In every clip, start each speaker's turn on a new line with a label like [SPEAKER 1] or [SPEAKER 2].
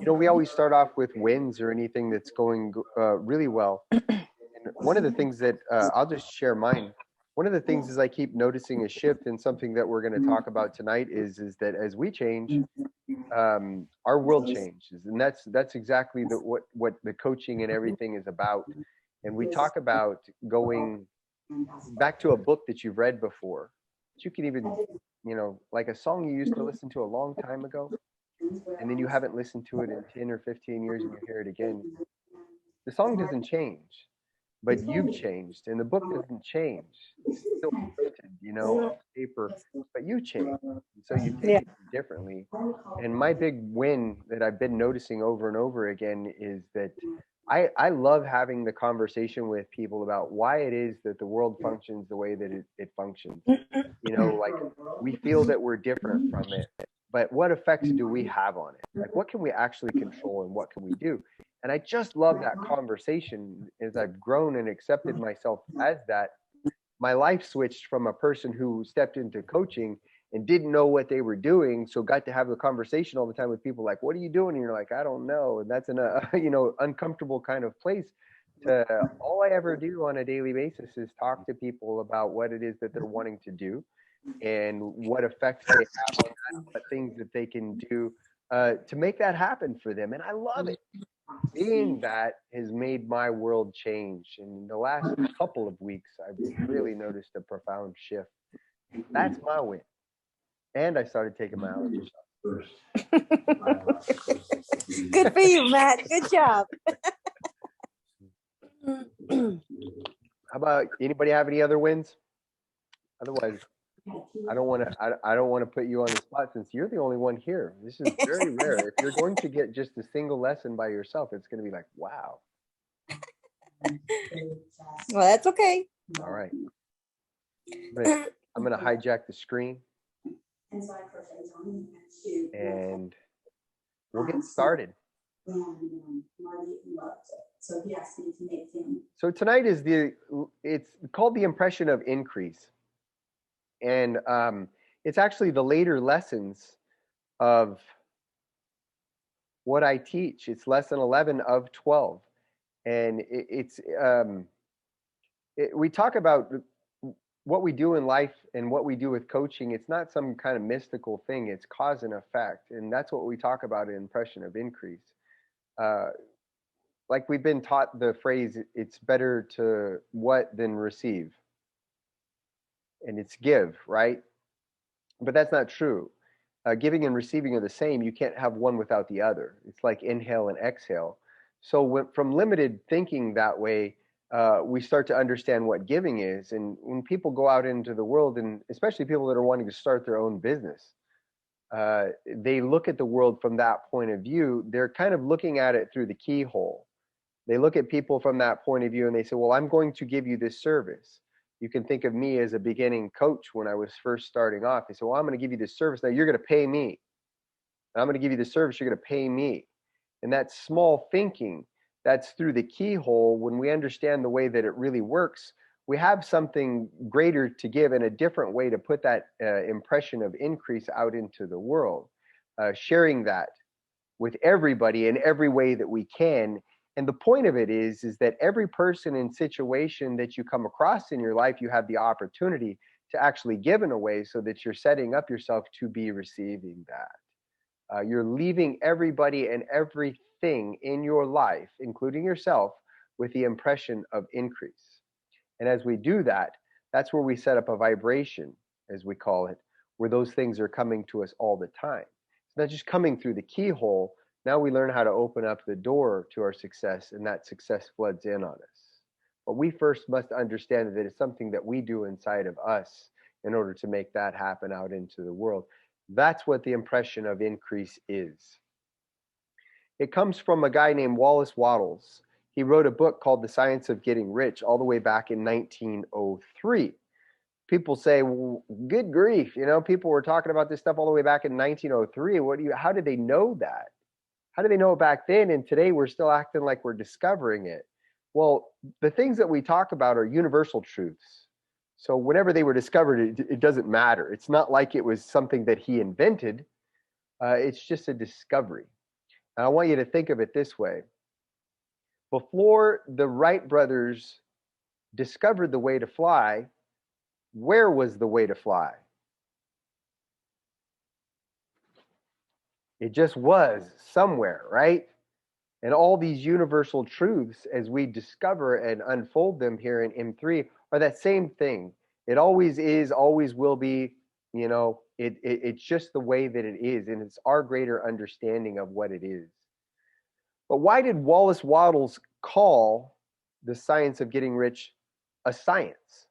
[SPEAKER 1] We always start off with wins or anything that's going really well. And one of the things that I'll just share mine. One of the things is I keep noticing a shift, and something that we're going to talk about tonight is that as we change, our world changes, and that's exactly what the coaching and everything is about. And we talk about going back to a book that you've read before, that you can even, like a song you used to listen to a long time ago, and then you haven't listened to it in 10 or 15 years, and you hear it again. The song doesn't change, but you've changed, and the book doesn't change. It's still printed, on paper, but you change. So you take
[SPEAKER 2] Yeah.
[SPEAKER 1] it differently. And my big win that I've been noticing over and over again is that I love having the conversation with people about why it is that the world functions the way that it functions. Like we feel that we're different from it, but what effects do we have on it? Like, what can we actually control and what can we do? And I just love that conversation as I've grown and accepted myself as that. My life switched from a person who stepped into coaching and didn't know what they were doing, so got to have the conversation all the time with people like, "What are you doing?" And you're like, "I don't know." And that's in a uncomfortable kind of place. To all I ever do on a daily basis is talk to people about what it is that they're wanting to do and what effects they have on that, what things that they can do to make that happen for them. And I love it. Being that has made my world change. And in the last couple of weeks, I've really noticed a profound shift. That's my win. And I started taking my allergy shots.
[SPEAKER 2] Good for you, Matt. Good job.
[SPEAKER 1] How about anybody have any other wins? Otherwise, I don't want to put you on the spot since you're the only one here. This is very rare. If you're going to get just a single lesson by yourself, it's going to be like, wow.
[SPEAKER 2] Well, that's okay.
[SPEAKER 1] All right. But I'm going to hijack the screen. And we'll get started. So tonight is it's called the impression of increase. And it's actually the later lessons of what I teach. It's lesson 11 of 12. And we talk about what we do in life and what we do with coaching. It's not some kind of mystical thing. It's cause and effect. And that's what we talk about in impression of increase. Like we've been taught the phrase, it's better to what than receive. And it's give, right? But that's not true. Giving and receiving are the same. You can't have one without the other. It's like inhale and exhale. So from limited thinking that way, we start to understand what giving is. And when people go out into the world, and especially people that are wanting to start their own business, they look at the world from that point of view. They're kind of looking at it through the keyhole. They look at people from that point of view and they say, well, I'm going to give you this service. You can think of me as a beginning coach when I was first starting off. They said, well, I'm going to give you this service. Now you're going to pay me. And I'm going to give you the service. You're going to pay me. And that small thinking, that's through the keyhole. When we understand the way that it really works, we have something greater to give and a different way to put that impression of increase out into the world, sharing that with everybody in every way that we can. And the point of it is that every person and situation that you come across in your life, you have the opportunity to actually give in a way so that you're setting up yourself to be receiving that. You're leaving everybody and everything in your life, including yourself, with the impression of increase. And as we do that, that's where we set up a vibration, as we call it, where those things are coming to us all the time. It's not just coming through the keyhole. Now we learn how to open up the door to our success, and that success floods in on us. But we first must understand that it's something that we do inside of us in order to make that happen out into the world. That's what the impression of increase is. It comes from a guy named Wallace Wattles. He wrote a book called The Science of Getting Rich all the way back in 1903. People say, well, good grief, people were talking about this stuff all the way back in 1903. How did they know that? How did they know it back then? And today we're still acting like we're discovering it. Well, the things that we talk about are universal truths. So whenever they were discovered, it doesn't matter. It's not like it was something that he invented. It's just a discovery. And I want you to think of it this way. Before the Wright brothers discovered the way to fly, where was the way to fly? It just was somewhere, right? And all these universal truths, as we discover and unfold them here in M3, are that same thing. It always is, always will be. It's just the way that it is, and it's our greater understanding of what it is. But why did Wallace Wattles call the science of getting rich a science?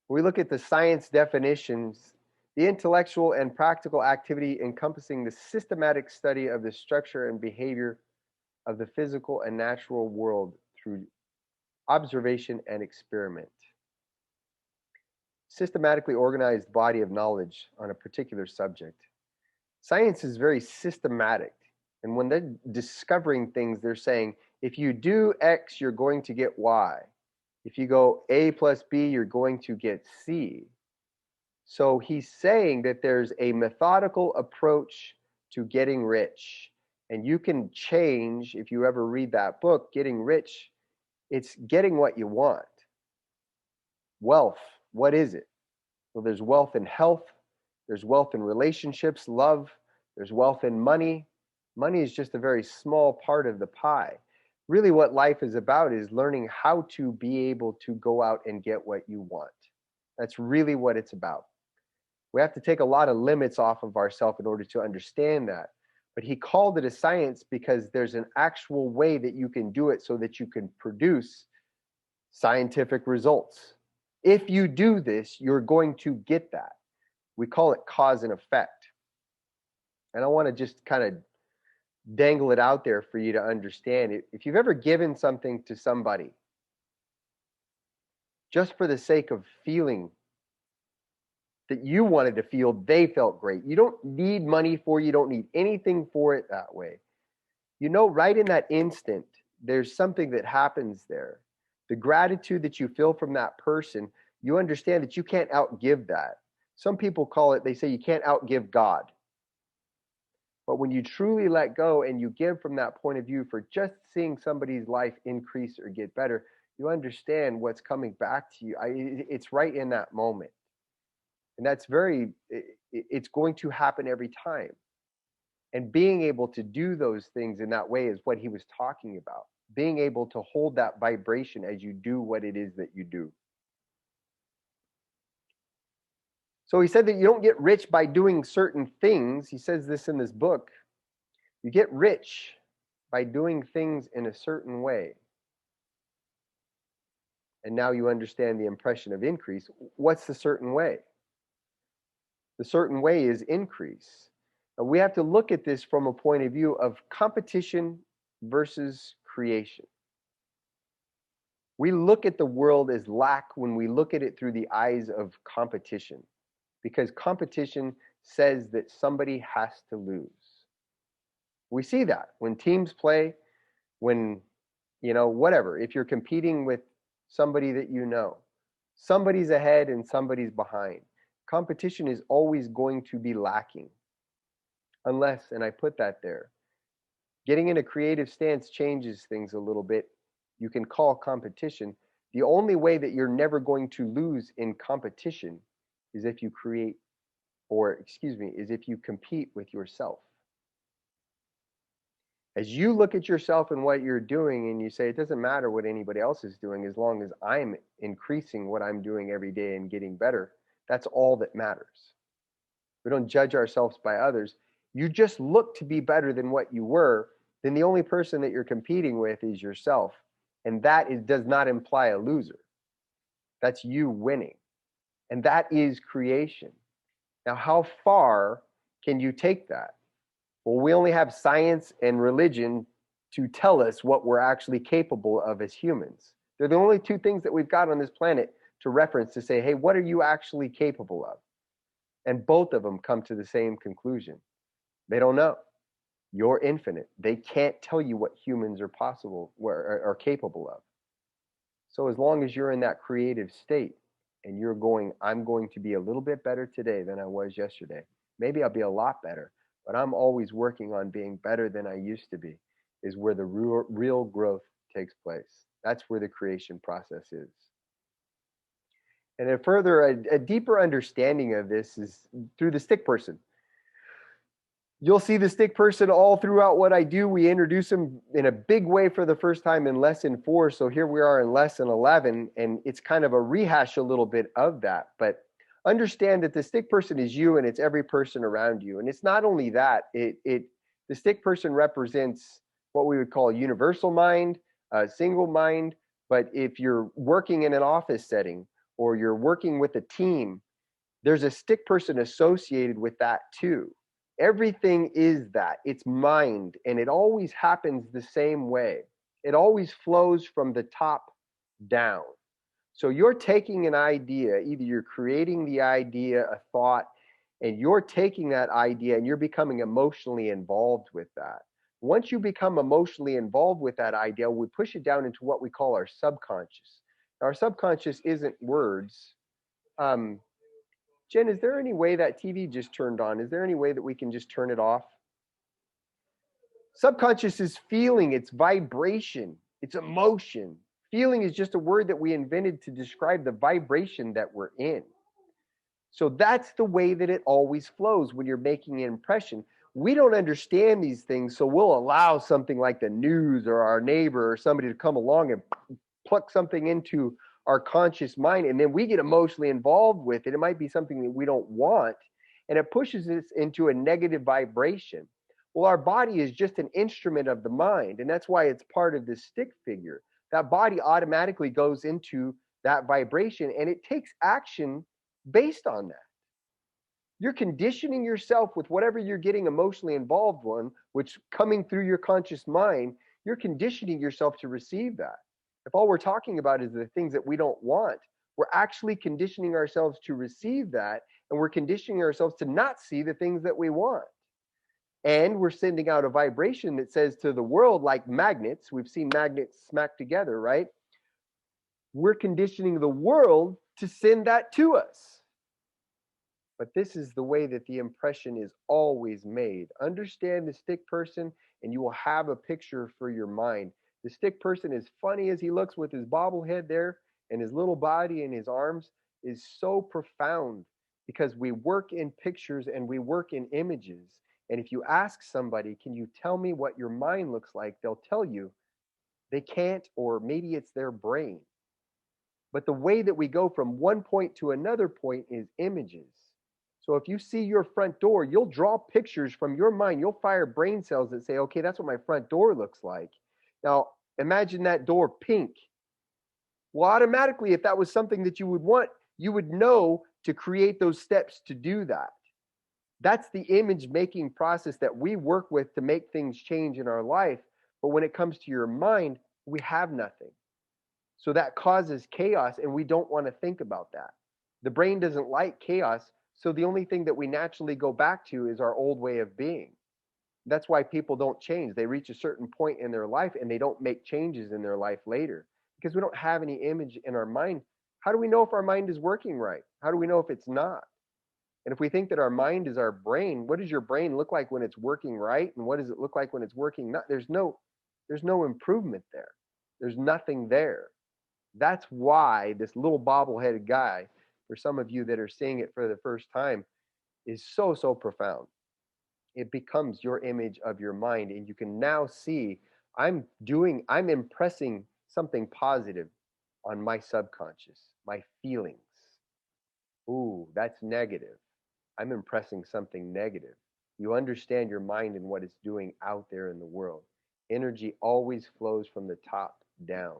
[SPEAKER 1] We look at the science definitions: the intellectual and practical activity encompassing the systematic study of the structure and behavior of the physical and natural world through observation and experiment. Systematically organized body of knowledge on a particular subject. Science is very systematic. And when they're discovering things, they're saying, if you do X, you're going to get Y. If you go A plus B, you're going to get C. So he's saying that there's a methodical approach to getting rich. And you can change, if you ever read that book, Getting Rich, it's getting what you want. Wealth, what is it? Well, there's wealth in health, there's wealth in relationships, love, there's wealth in money. Money is just a very small part of the pie. Really, what life is about is learning how to be able to go out and get what you want. That's really what it's about. We have to take a lot of limits off of ourselves in order to understand that. But he called it a science because there's an actual way that you can do it so that you can produce scientific results. If you do this, you're going to get that. We call it cause and effect. And I want to just kind of dangle it out there for you to understand it. If you've ever given something to somebody just for the sake of feeling that you wanted to feel, they felt great. You don't need money for it. You don't need anything for it that way. Right in that instant, there's something that happens there. The gratitude that you feel from that person, you understand that you can't outgive that. Some people call it, they say you can't outgive God. But when you truly let go and you give from that point of view for just seeing somebody's life increase or get better, you understand what's coming back to you. It's right in that moment. And it's going to happen every time. And being able to do those things in that way is what he was talking about. Being able to hold that vibration as you do what it is that you do. So he said that you don't get rich by doing certain things. He says this in this book. You get rich by doing things in a certain way. And now you understand the impression of increase. What's the certain way? The certain way is increase. Now we have to look at this from a point of view of competition versus creation. We look at the world as lack when we look at it through the eyes of competition, because competition says that somebody has to lose. We see that when teams play, when, whatever, if you're competing with somebody that somebody's ahead and somebody's behind. Competition is always going to be lacking. Unless, and I put that there, getting in a creative stance changes things a little bit. You can call competition. The only way that you're never going to lose in competition is if you is if you compete with yourself. As you look at yourself and what you're doing and you say, it doesn't matter what anybody else is doing as long as I'm increasing what I'm doing every day and getting better, that's all that matters. We don't judge ourselves by others. You just look to be better than what you were, then the only person that you're competing with is yourself. And that does not imply a loser. That's you winning. And that is creation. Now, how far can you take that? Well, we only have science and religion to tell us what we're actually capable of as humans. They're the only two things that we've got on this planet to reference to say, hey, what are you actually capable of? And both of them come to the same conclusion. They don't know. You're infinite. They can't tell you what humans are capable of. So as long as you're in that creative state and I'm going to be a little bit better today than I was yesterday. Maybe I'll be a lot better, but I'm always working on being better than I used to be, is where the real growth takes place. That's where the creation process is. And a deeper understanding of this is through the stick person. You'll see the stick person all throughout what I do. We introduce him in a big way for the first time in lesson 4. So here we are in lesson 11, and it's kind of a rehash a little bit of that. But understand that the stick person is you, and it's every person around you. And it's not only that, the stick person represents what we would call a universal mind, a single mind. But if you're working in an office setting or you're working with a team, there's a stick person associated with that too. Everything is that. It's mind, and it always happens the same way. It always flows from the top down. So you're taking an idea, either you're creating the idea, a thought, and you're taking that idea and you're becoming emotionally involved with that. Once you become emotionally involved with that idea, we push it down into what we call our subconscious. Our subconscious isn't words. Jen, is there any way that TV just turned on? Is there any way that we can just turn it off? Subconscious is feeling, it's vibration, it's emotion. Feeling is just a word that we invented to describe the vibration that we're in. So that's the way that it always flows when you're making an impression. We don't understand these things, so we'll allow something like the news or our neighbor or somebody to come along and pluck something into our conscious mind, and then we get emotionally involved with it. It might be something that we don't want, and it pushes us into a negative vibration. Well, our body is just an instrument of the mind, and that's why it's part of this stick figure. That body automatically goes into that vibration, and it takes action based on that. You're conditioning yourself with whatever you're getting emotionally involved in, which coming through your conscious mind, you're conditioning yourself to receive that. If all we're talking about is the things that we don't want, we're actually conditioning ourselves to receive that, and we're conditioning ourselves to not see the things that we want. And we're sending out a vibration that says to the world, like magnets, we've seen magnets smack together, right? We're conditioning the world to send that to us. But this is the way that the impression is always made. Understand the stick person, and you will have a picture for your mind. The stick person, as funny as he looks with his bobblehead there and his little body and his arms, is so profound because we work in pictures and we work in images. And if you ask somebody, can you tell me what your mind looks like? They'll tell you they can't, or maybe it's their brain. But the way that we go from one point to another point is images. So if you see your front door, you'll draw pictures from your mind. You'll fire brain cells that say, okay, that's what my front door looks like. Now, imagine that door pink. Well, automatically, if that was something that you would want, you would know to create those steps to do that. That's the image making process that we work with to make things change in our life. But when it comes to your mind, we have nothing. So that causes chaos, and we don't want to think about that. The brain doesn't like chaos. So the only thing that we naturally go back to is our old way of being. That's why people don't change. They reach a certain point in their life and they don't make changes in their life later because we don't have any image in our mind. How do we know if our mind is working right? How do we know if it's not? And if we think that our mind is our brain, what does your brain look like when it's working right? And what does it look like when it's working not? There's no improvement there. There's nothing there. That's why this little bobbleheaded guy, for some of you that are seeing it for the first time, is so, so profound. It becomes your image of your mind, and you can now see I'm impressing something positive on my subconscious, my feelings. Ooh, that's negative. I'm impressing something negative. You understand your mind and what it's doing out there in the world. Energy always flows from the top down.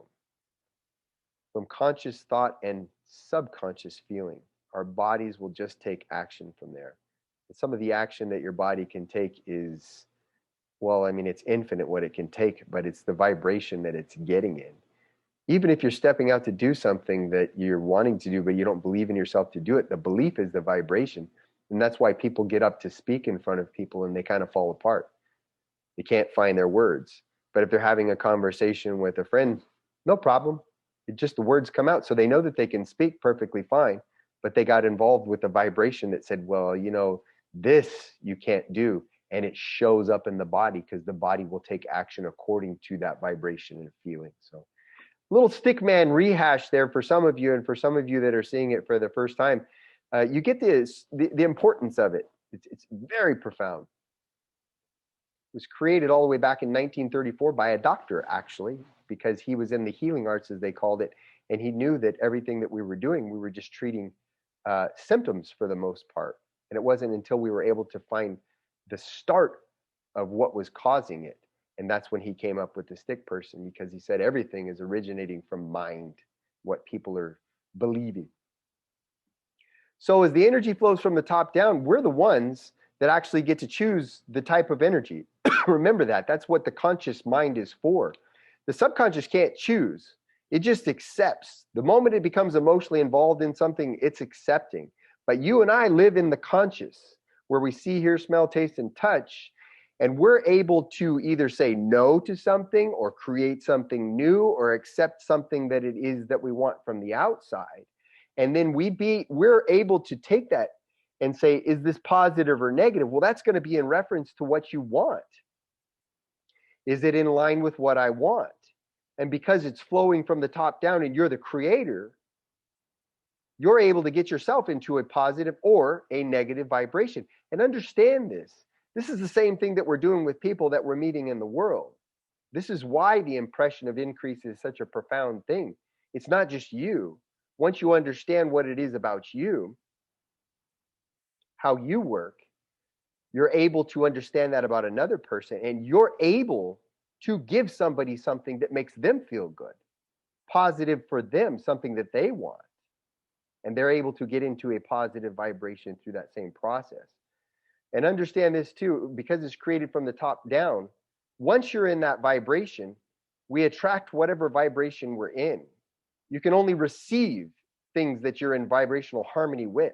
[SPEAKER 1] From conscious thought and subconscious feeling, our bodies will just take action from there. And some of the action that your body can take is, well, I mean, it's infinite what it can take, but it's the vibration that it's getting in. Even if you're stepping out to do something that you're wanting to do, but you don't believe in yourself to do it, the belief is the vibration. And that's why people get up to speak in front of people and they kind of fall apart. They can't find their words. But if they're having a conversation with a friend, no problem. It just the words come out. So they know that they can speak perfectly fine, but they got involved with a vibration that said, well, you know, this you can't do. and it shows up in the body because the body will take action according to that vibration and feeling. So little stick man rehash there for some of you, and for some of you that are seeing it for the first time, you get the importance of it. It's very profound. It was created all the way back in 1934 by a doctor, actually, because he was in the healing arts, as they called it, and he knew that everything that we were doing, we were just treating symptoms for the most part. And it wasn't until we were able to find the start of what was causing it. And that's when he came up with the stick person, because he said everything is originating from mind, what people are believing. So as the energy flows from the top down, we're the ones that actually get to choose the type of energy. Remember that. That's what the conscious mind is for. The subconscious can't choose. It just accepts. The moment it becomes emotionally involved in something, it's accepting. But you and I live in the conscious, where we see, hear, smell, taste, and touch. And we're able to either say no to something or create something new or accept something that it is that we want from the outside. And then we're able to take that and say, is this positive or negative? Well, that's going to be in reference to what you want. Is it in line with what I want? And because it's flowing from the top down and you're the creator, you're able to get yourself into a positive or a negative vibration. And understand this. This is the same thing that we're doing with people that we're meeting in the world. This is why the impression of increase is such a profound thing. It's not just you. Once you understand what it is about you, how you work, you're able to understand that about another person, and you're able to give somebody something that makes them feel good, positive for them, something that they want. And they're able to get into a positive vibration through that same process. And understand this too, because it's created from the top down. Once you're in that vibration, we attract whatever vibration we're in. You can only receive things that you're in vibrational harmony with.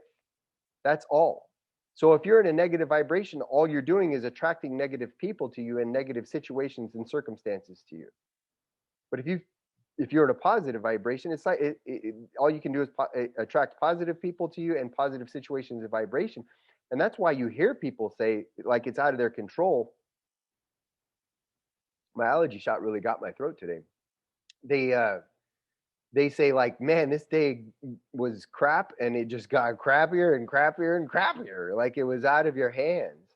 [SPEAKER 1] That's all. So if you're in a negative vibration, all you're doing is attracting negative people to you and negative situations and circumstances to you. But if you're in a positive vibration, it's like all you can do is attract positive people to you and positive situations of vibration. And that's why you hear people say, like, it's out of their control. My allergy shot really got my throat today. They say, like, man, this day was crap, and it just got crappier and crappier and crappier, like it was out of your hands.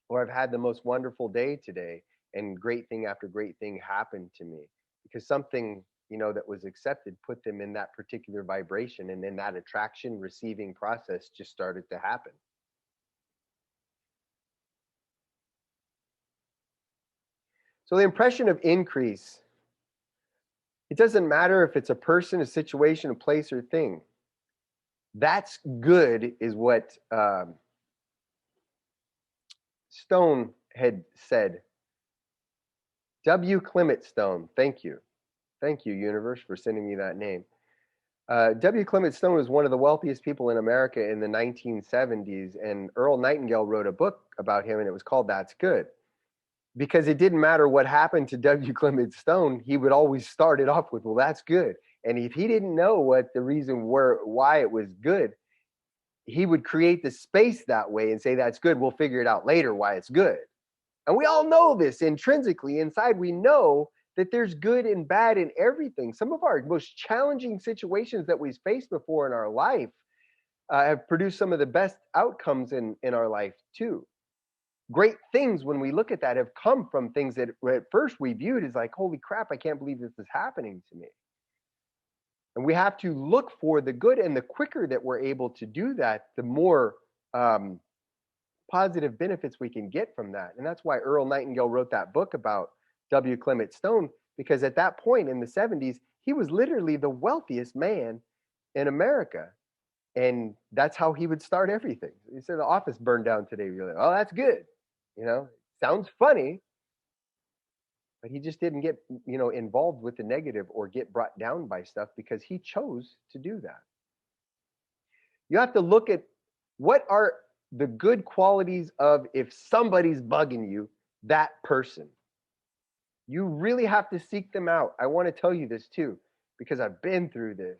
[SPEAKER 1] Or I've had the most wonderful day today, and great thing after great thing happened to me, because something, that was accepted put them in that particular vibration, and then that attraction receiving process just started to happen. So the impression of increase, it doesn't matter if it's a person, a situation, a place, or thing. That's good, is what Stone had said. W. Clement Stone. Thank you. Thank you, universe, for sending me that name. W. Clement Stone was one of the wealthiest people in America in the 1970s, and Earl Nightingale wrote a book about him, and it was called That's Good. Because it didn't matter what happened to W. Clement Stone, he would always start it off with, well, that's good. And if he didn't know what the reason why it was good, he would create the space that way and say, that's good. We'll figure it out later why it's good. And we all know this intrinsically. Inside, we know that there's good and bad in everything. Some of our most challenging situations that we've faced before in our life have produced some of the best outcomes in our life too. Great things, when we look at that, have come from things that at first we viewed as like, holy crap, I can't believe this is happening to me. And we have to look for the good, and the quicker that we're able to do that, the more positive benefits we can get from that. And that's why Earl Nightingale wrote that book about W. Clement Stone, because at that point in the 70s, he was literally the wealthiest man in America. And that's how he would start everything. He said the office burned down today. You're like, oh, that's good. Sounds funny, but he just didn't get, involved with the negative or get brought down by stuff, because he chose to do that. You have to look at what are the good qualities of, if somebody's bugging you, that person. You really have to seek them out. I want to tell you this too, because I've been through this.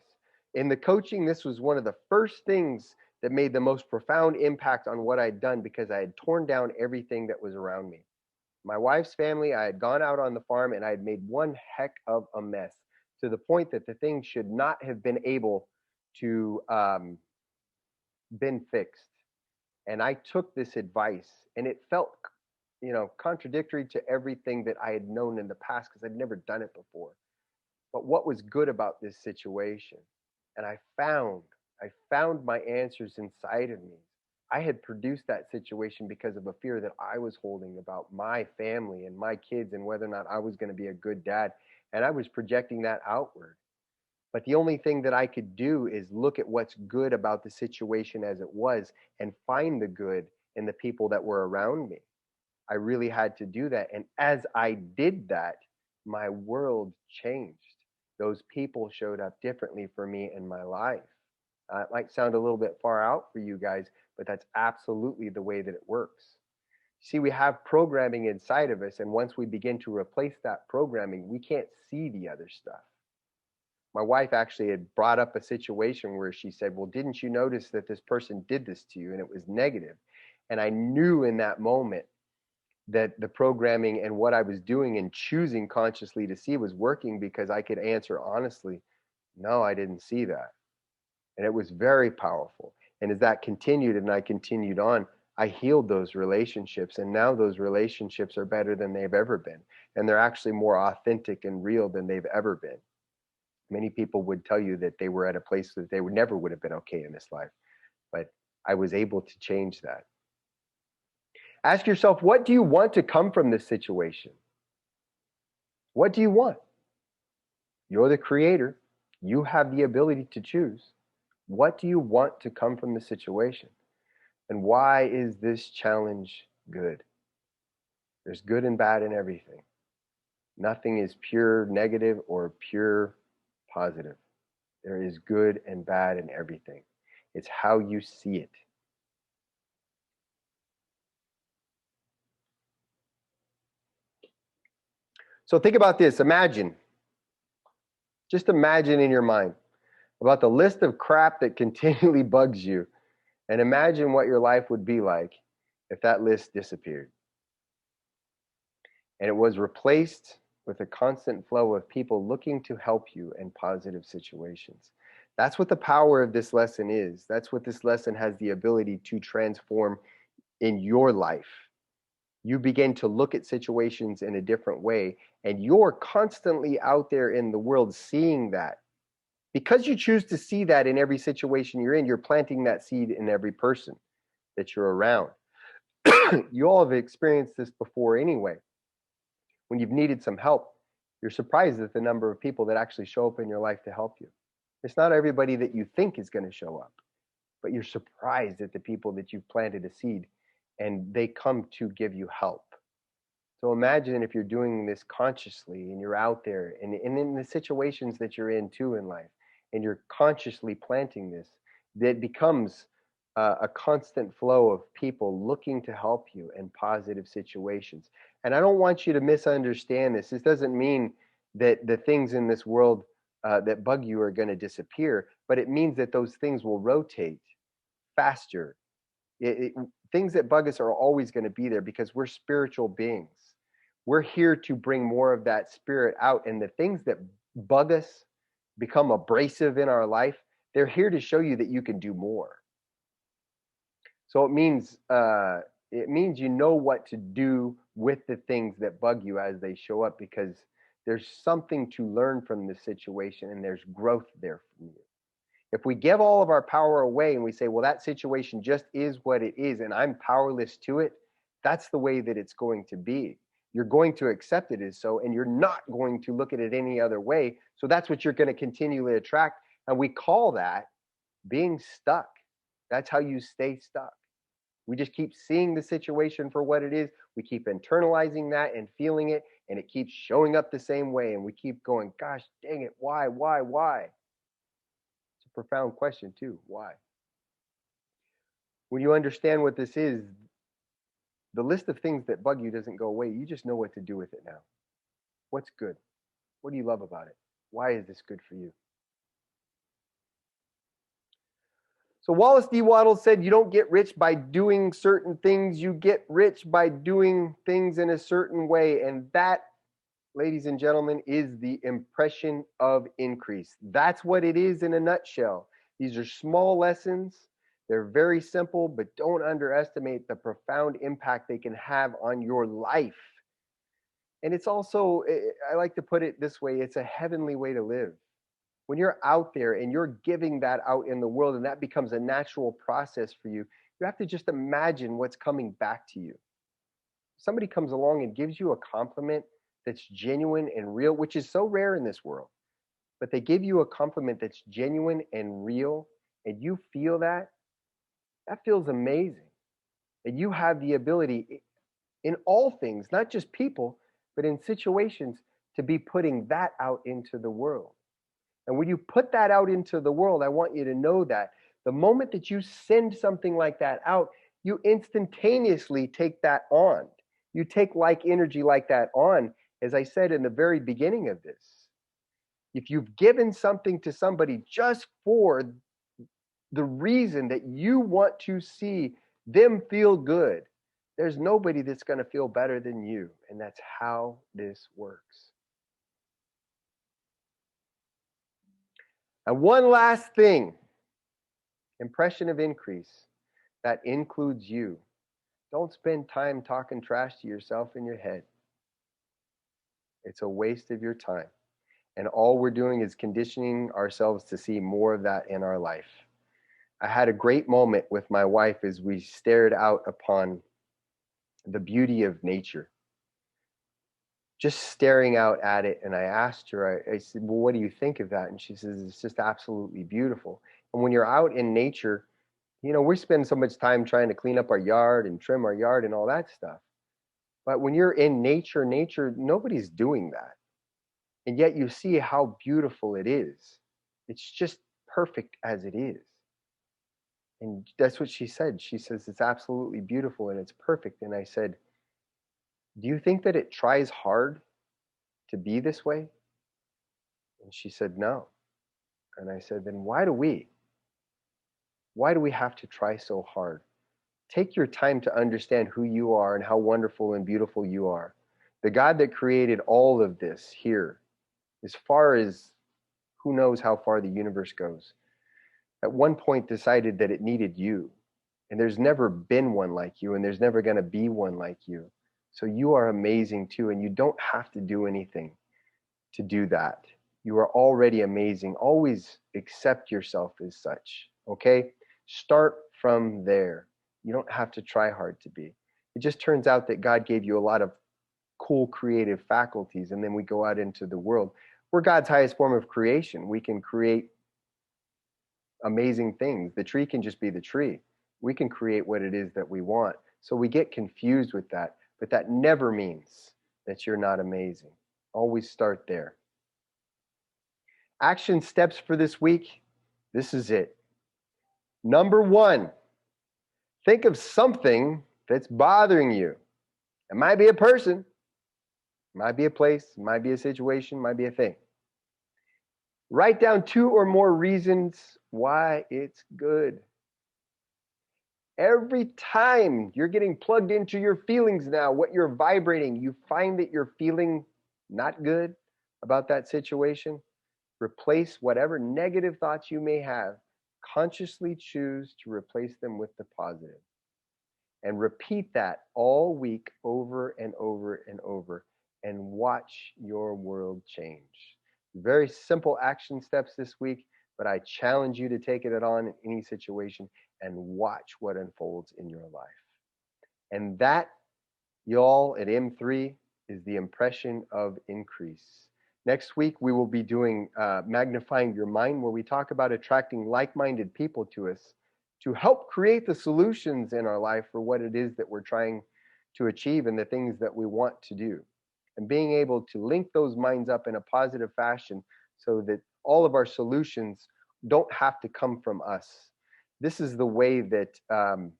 [SPEAKER 1] In the coaching, this was one of the first things that made the most profound impact on what I'd done because I had torn down everything that was around me. My wife's family, I had gone out on the farm and I had made one heck of a mess to the point that the thing should not have been able to been fixed. And I took this advice and it felt, contradictory to everything that I had known in the past because I'd never done it before. But what was good about this situation? And I found my answers inside of me. I had produced that situation because of a fear that I was holding about my family and my kids and whether or not I was going to be a good dad. And I was projecting that outward. But the only thing that I could do is look at what's good about the situation as it was and find the good in the people that were around me. I really had to do that. And as I did that, my world changed. Those people showed up differently for me in my life. It might sound a little bit far out for you guys, but that's absolutely the way that it works. See, we have programming inside of us, and once we begin to replace that programming, we can't see the other stuff. My wife actually had brought up a situation where she said, well, didn't you notice that this person did this to you? And it was negative. And I knew in that moment that the programming and what I was doing and choosing consciously to see was working because I could answer honestly, no, I didn't see that. And it was very powerful. And as that continued and I continued on, I healed those relationships. And now those relationships are better than they've ever been. And they're actually more authentic and real than they've ever been. Many people would tell you that they were at a place that they would have been okay in this life. But I was able to change that. Ask yourself, what do you want to come from this situation? What do you want? You're the creator. You have the ability to choose. What do you want to come from the situation? And why is this challenge good? There's good and bad in everything. Nothing is pure negative or pure positive. There is good and bad in everything. It's how you see it. So think about this. Just imagine in your mind about the list of crap that continually bugs you, and imagine what your life would be like if that list disappeared and it was replaced with a constant flow of people looking to help you in positive situations. That's what the power of this lesson is. That's what this lesson has the ability to transform in your life. You begin to look at situations in a different way, and you're constantly out there in the world seeing that. Because you choose to see that in every situation you're in, you're planting that seed in every person that you're around. You all have experienced this before anyway. When you've needed some help, you're surprised at the number of people that actually show up in your life to help you. It's not everybody that you think is going to show up, but you're surprised at the people that you've planted a seed and they come to give you help. So imagine if you're doing this consciously and you're out there and in the situations that you're in too in life, and you're consciously planting this, that becomes a constant flow of people looking to help you in positive situations. And I don't want you to misunderstand this. This doesn't mean that the things in this world that bug you are going to disappear, but it means that those things will rotate faster. Things that bug us are always going to be there because we're spiritual beings. We're here to bring more of that spirit out. And the things that bug us, become abrasive in our life, they're here to show you that you can do more. So it means you know what to do with the things that bug you as they show up, because there's something to learn from the situation and there's growth there for you. If we give all of our power away and we say, well, that situation just is what it is and I'm powerless to it, that's the way that it's going to be. You're going to accept it as so, and you're not going to look at it any other way. So that's what you're going to continually attract. And we call that being stuck. That's how you stay stuck. We just keep seeing the situation for what it is. We keep internalizing that and feeling it, and it keeps showing up the same way. And we keep going, gosh, dang it, why? It's a profound question too. Why? When you understand what this is, the list of things that bug you doesn't go away. You just know what to do with it now. What's good? What do you love about it? Why is this good for you? So Wallace D. Wattles said, you don't get rich by doing certain things. You get rich by doing things in a certain way. And that, ladies and gentlemen, is the impression of increase. That's what it is in a nutshell. These are small lessons. They're very simple, but don't underestimate the profound impact they can have on your life. And it's also, I like to put it this way, it's a heavenly way to live. When you're out there and you're giving that out in the world and that becomes a natural process for you, you have to just imagine what's coming back to you. Somebody comes along and gives you a compliment that's genuine and real, which is so rare in this world, but they give you a compliment that's genuine and real, and you feel that, that feels amazing. And you have the ability in all things, not just people, but in situations, to be putting that out into the world. And when you put that out into the world, I want you to know that the moment that you send something like that out, you instantaneously take that on. You take like energy like that on, as I said in the very beginning of this. If you've given something to somebody just for the reason that you want to see them feel good, there's nobody that's going to feel better than you. And that's how this works. And one last thing, impression of increase, that includes you. Don't spend time talking trash to yourself in your head. It's a waste of your time. And all we're doing is conditioning ourselves to see more of that in our life. I had a great moment with my wife as we stared out upon the beauty of nature, just staring out at it. And I asked her, I said, well, what do you think of that? And she says, it's just absolutely beautiful. And when you're out in nature, you know, we spend so much time trying to clean up our yard and trim our yard and all that stuff. But when you're in nature, nobody's doing that. And yet you see how beautiful it is. It's just perfect as it is. And that's what she said. She says, it's absolutely beautiful and it's perfect. And I said, do you think that it tries hard to be this way? And she said, no. And I said, then why do we? Why do we have to try so hard? Take your time to understand who you are and how wonderful and beautiful you are. The God that created all of this here, as far as who knows how far the universe goes, at one point decided that it needed you. And there's never been one like you, and there's never going to be one like you. So you are amazing too, and you don't have to do anything to do that. You are already amazing. Always accept yourself as such, okay? Start from there. You don't have to try hard to be. It just turns out that God gave you a lot of cool creative faculties, and then we go out into the world. We're God's highest form of creation. We can create amazing things. The tree can just be the tree. We can create what it is that we want. So we get confused with that, but that never means that you're not amazing. Always start there. Action steps for this week. This is it. Number 1, think of something that's bothering you. It might be a person, it might be a place, it might be a situation, it might be a thing. Write down 2 or more reasons why it's good. Every time you're getting plugged into your feelings now, what you're vibrating, you find that you're feeling not good about that situation, replace whatever negative thoughts you may have. Consciously choose to replace them with the positive. And repeat that all week over and over and over, and watch your world change. Very simple action steps this week, but I challenge you to take it on in any situation and watch what unfolds in your life. And that, y'all, at M3 is the impression of increase. Next week, we will be doing Magnifying Your Mind, where we talk about attracting like-minded people to us to help create the solutions in our life for what it is that we're trying to achieve and the things that we want to do. And being able to link those minds up in a positive fashion so that all of our solutions don't have to come from us. This is the way that on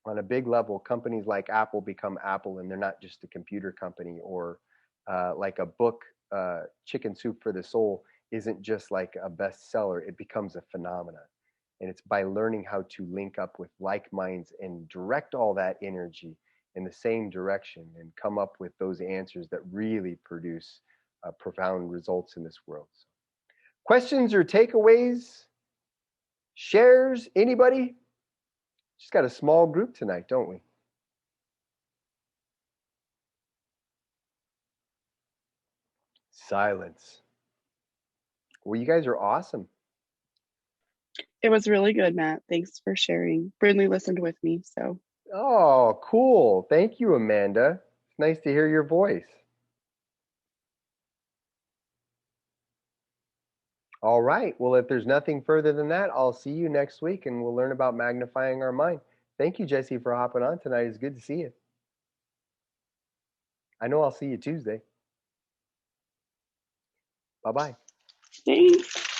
[SPEAKER 1] a big level, companies like Apple become Apple, and they're not just a computer company, or like a book, Chicken Soup for the Soul isn't just like a bestseller, it becomes a phenomenon. And it's by learning how to link up with like minds and direct all that energy in the same direction and come up with those answers that really produce profound results in this world. So, questions or takeaways? Shares? Anybody? Just got a small group tonight, don't we? Silence. Well, you guys are awesome.
[SPEAKER 3] It was really good, Matt. Thanks for sharing. Brindley listened with me, so.
[SPEAKER 1] Oh, cool. Thank you, Amanda. It's nice to hear your voice. All right. Well, if there's nothing further than that, I'll see you next week and we'll learn about magnifying our mind. Thank you, Jesse, for hopping on tonight. It's good to see you. I know I'll see you Tuesday. Bye-bye.
[SPEAKER 3] Thanks.